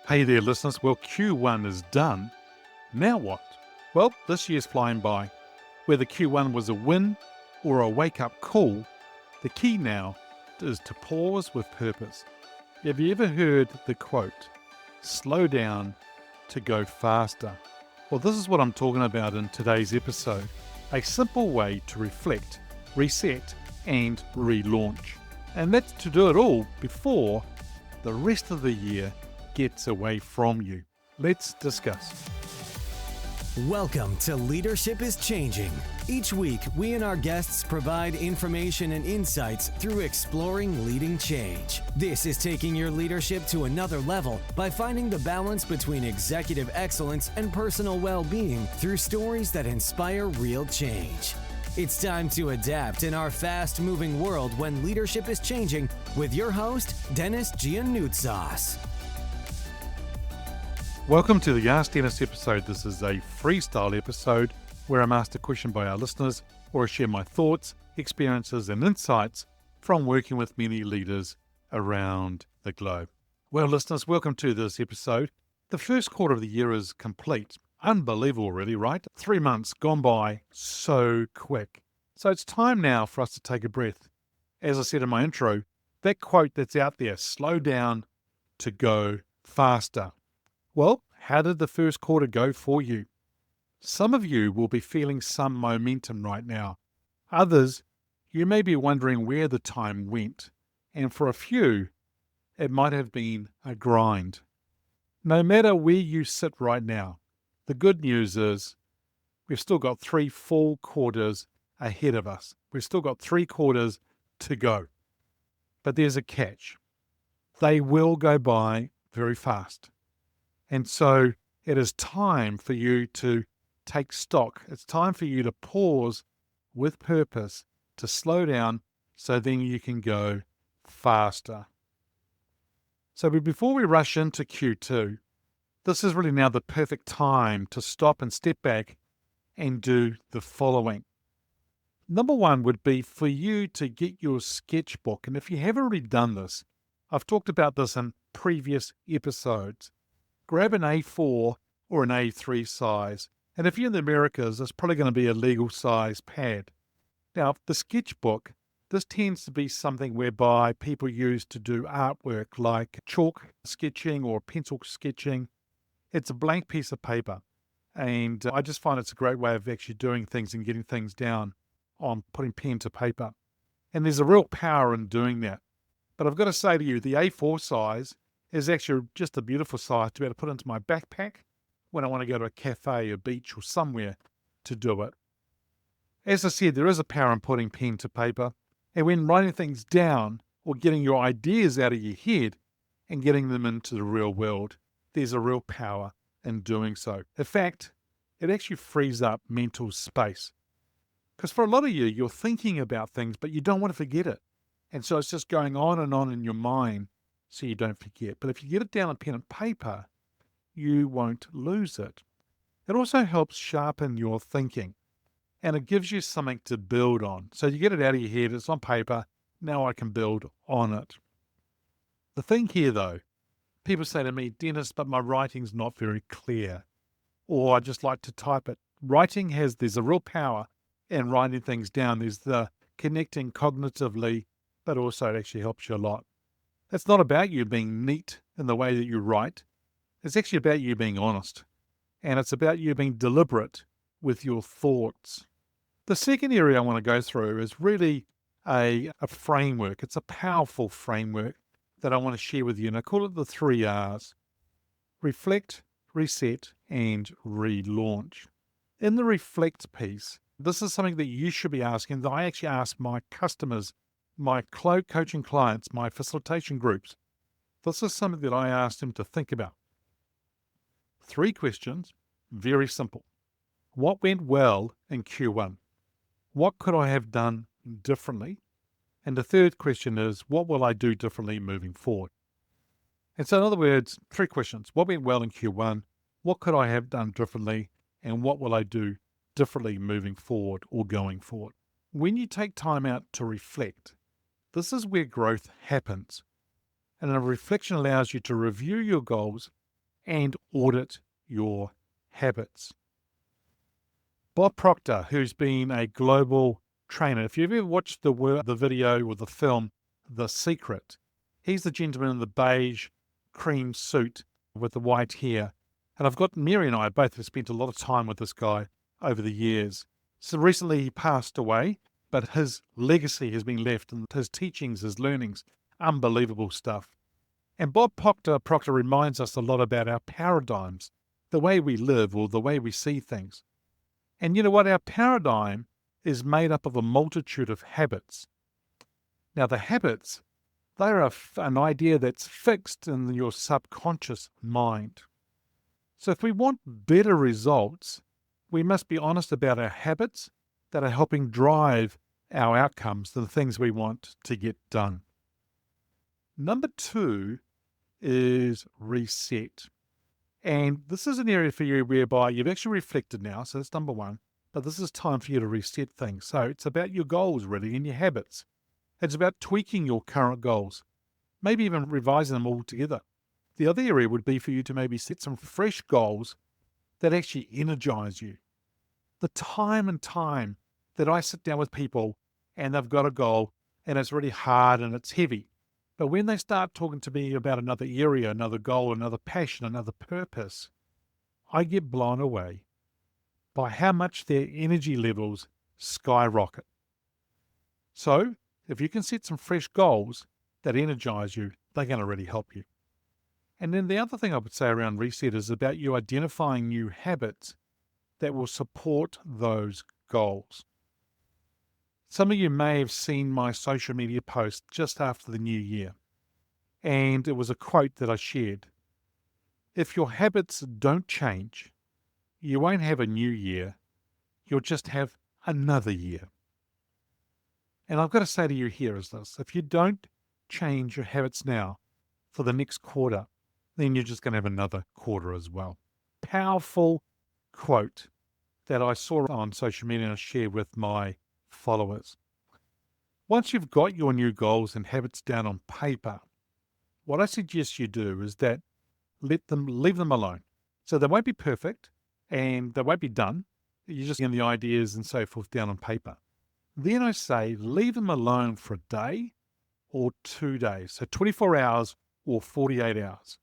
Hey there, listeners. Well, Q1 is done. Now what? Well, this year's flying by. Whether Q1 was a win or a wake-up call, the key now is to pause with purpose. Have you ever heard the quote, slow down to go faster? Well, this is what I'm talking about in today's episode. A simple way to reflect, reset, and relaunch. And that's to do it all before the rest of the year gets away from you. Let's discuss. Welcome to Leadership is Changing. Each week, we and our guests provide information and insights through exploring leading change. This is taking your leadership to another level by finding the balance between executive excellence and personal well-being through stories that inspire real change. It's time to adapt in our fast-moving world when leadership is changing with your host, Denis Giannoutsas. Welcome to the Ask Denis episode. This is a freestyle episode where I'm asked a question by our listeners or I share my thoughts, experiences and insights from working with many leaders around the globe. Well, listeners, welcome to this episode. The first quarter of the year is complete. Unbelievable, really, right? 3 months gone by so quick. So it's time now for us to take a breath. As I said in my intro, that quote that's out there, slow down to go faster. Well, how did the first quarter go for you? Some of you will be feeling some momentum right now. Others, you may be wondering where the time went. And for a few, it might have been a grind. No matter where you sit right now, the good news is we've still got 3 full quarters ahead of us. We've still got 3 quarters to go. But there's a catch. They will go by very fast. And so it is time for you to take stock. It's time for you to pause with purpose, to slow down so then you can go faster. So before we rush into Q2, this is really now the perfect time to stop and step back and do the following. Number 1 would be for you to get your sketchbook. And if you haven't already done this, I've talked about this in previous episodes. Grab an A4 or an A3 size, and if you're in the Americas, it's probably going to be a legal size pad. Now, the sketchbook, this tends to be something whereby people use to do artwork like chalk sketching or pencil sketching. It's a blank piece of paper, and I just find it's a great way of actually doing things and getting things down on putting pen to paper. And there's a real power in doing that. But I've got to say to you, the A4 size is actually just a beautiful size to be able to put into my backpack when I want to go to a cafe, a beach, or somewhere to do it. As I said, there is a power in putting pen to paper, and when writing things down or getting your ideas out of your head and getting them into the real world, there's a real power in doing so. In fact, it actually frees up mental space. Because for a lot of you, you're thinking about things, but you don't want to forget it. And so it's just going on in your mind, so you don't forget. But if you get it down on pen and paper, you won't lose it. It also helps sharpen your thinking, and it gives you something to build on. So you get it out of your head, it's on paper, now I can build on it. The thing here though, people say to me, Denis, but my writing's not very clear, or I just like to type it. There's a real power in writing things down. There's the connecting cognitively, but also it actually helps you a lot. It's not about you being neat in the way that you write. It's actually about you being honest. And it's about you being deliberate with your thoughts. The second area I want to go through is really a framework. It's a powerful framework that I want to share with you. And I call it the 3 R's. Reflect, reset, and relaunch. In the reflect piece, this is something that you should be asking, that I actually ask my customers, my coaching clients, my facilitation groups. This is something that I asked them to think about. 3 questions, very simple. What went well in Q1? What could I have done differently? And the third question is, what will I do differently moving forward? And so in other words, 3 questions. What went well in Q1? What could I have done differently? And what will I do differently moving forward or going forward? When you take time out to reflect, this is where growth happens. And a reflection allows you to review your goals and audit your habits. Bob Proctor, who's been a global trainer, if you've ever watched the video or the film The Secret, he's the gentleman in the beige cream suit with the white hair. And Mary and I both have spent a lot of time with this guy over the years. So recently he passed away, but his legacy has been left, and his teachings, his learnings, unbelievable stuff. And Bob Proctor reminds us a lot about our paradigms, the way we live or the way we see things. And you know what? Our paradigm is made up of a multitude of habits. Now, the habits, they're an idea that's fixed in your subconscious mind. So if we want better results, we must be honest about our habits that are helping drive our outcomes, the things we want to get done. Number 2 is reset. And this is an area for you whereby you've actually reflected now, so that's number 1, but this is time for you to reset things. So it's about your goals really and your habits. It's about tweaking your current goals, maybe even revising them all together. The other area would be for you to maybe set some fresh goals that actually energize you. The time and time that I sit down with people and they've got a goal and it's really hard and it's heavy, but when they start talking to me about another area, another goal, another passion, another purpose, I get blown away by how much their energy levels skyrocket. So if you can set some fresh goals that energize you, they're going to really help you. And then the other thing I would say around reset is about you identifying new habits that will support those goals. Some of you may have seen my social media post just after the new year, and it was a quote that I shared. If your habits don't change, you won't have a new year, you'll just have another year. And I've got to say to you here is this: if you don't change your habits now for the next quarter, then you're just going to have another quarter as well. Powerful quote that I saw on social media and I shared with my followers. Once you've got your new goals and habits down on paper, what I suggest you do is that leave them alone. So they won't be perfect and they won't be done. You're just getting the ideas and so forth down on paper. Then I say leave them alone for a day or 2 days. So 24 hours or 48 hours.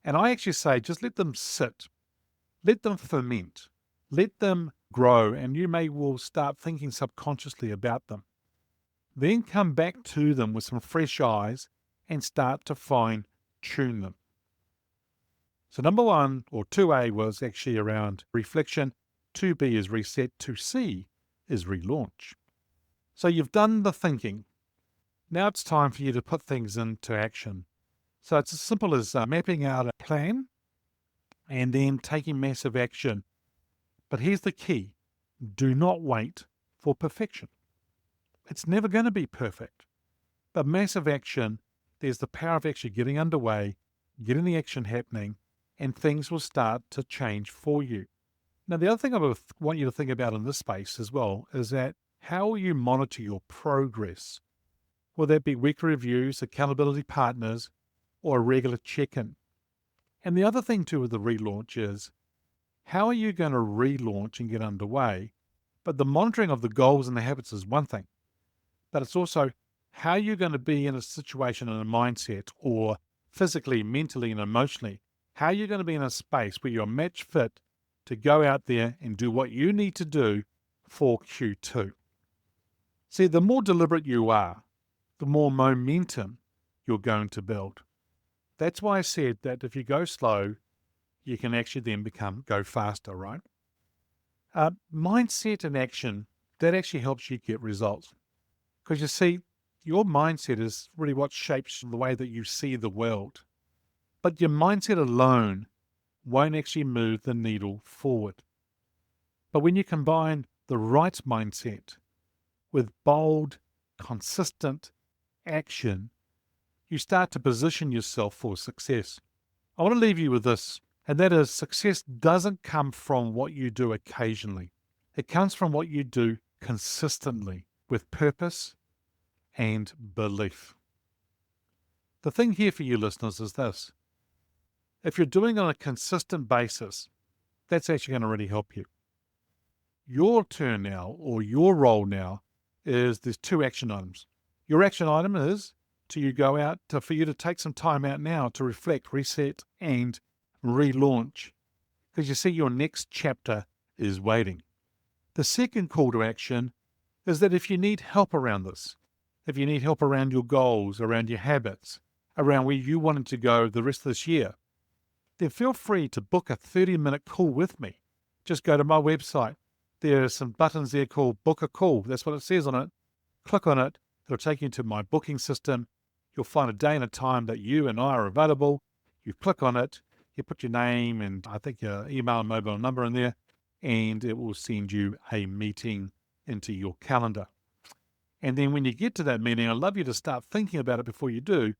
And I actually say just let them sit, let them ferment, let them grow, and you will start thinking subconsciously about them. Then come back to them with some fresh eyes and start to fine tune them. So number 1 or 2A was actually around reflection, 2B is reset, 2C is relaunch. So you've done the thinking. Now it's time for you to put things into action. So it's as simple as mapping out a plan and then taking massive action. But here's the key: do not wait for perfection. It's never going to be perfect. But massive action, there's the power of actually getting underway, getting the action happening, and things will start to change for you. Now, the other thing I want you to think about in this space as well is that how will you monitor your progress? Will that be weekly reviews, accountability partners, or a regular check-in? And the other thing too with the relaunch is, how are you going to relaunch and get underway? But the monitoring of the goals and the habits is one thing, but it's also how you're going to be in a situation and a mindset, or physically, mentally, and emotionally, how you're going to be in a space where you're match fit to go out there and do what you need to do for Q2. See, the more deliberate you are, the more momentum you're going to build. That's why I said that if you go slow, you can actually then go faster, right? Mindset and action, that actually helps you get results. Because you see, your mindset is really what shapes the way that you see the world. But your mindset alone won't actually move the needle forward. But when you combine the right mindset with bold, consistent action, you start to position yourself for success. I want to leave you with this, and that is, success doesn't come from what you do occasionally. It comes from what you do consistently with purpose and belief. The thing here for you listeners is this: If you're doing it on a consistent basis, that's actually going to really help you. Your turn now, or your role now, is there's 2 action items. Your action item is for you to take some time out now to reflect, reset, and relaunch. Because you see, your next chapter is waiting. The second call to action is that if you need help around this, if you need help around your goals, around your habits, around where you wanted to go the rest of this year, then feel free to book a 30-minute call with me. Just go to my website. There are some buttons there called Book a Call. That's what it says on it. Click on it. It'll take you to my booking system. You'll find a day and a time that you and I are available. You click on it. You put your name and I think your email and mobile number in there, and it will send you a meeting into your calendar. And then when you get to that meeting, I'd love you to start thinking about it before you do.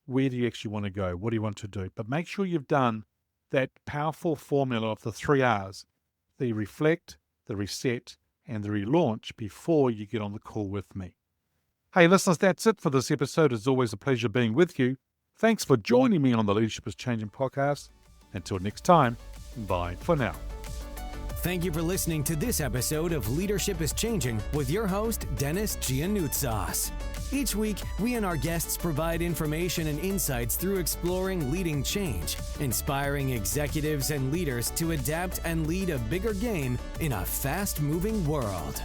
Where do you actually want to go? What do you want to do? But make sure you've done that powerful formula of the 3 R's, the reflect, the reset, and the relaunch before you get on the call with me. Hey, listeners, that's it for this episode. It's always a pleasure being with you. Thanks for joining me on the Leadership is Changing podcast. Until next time, bye for now. Thank you for listening to this episode of Leadership is Changing with your host, Denis Giannoutsas. Each week, we and our guests provide information and insights through exploring leading change, inspiring executives and leaders to adapt and lead a bigger game in a fast-moving world.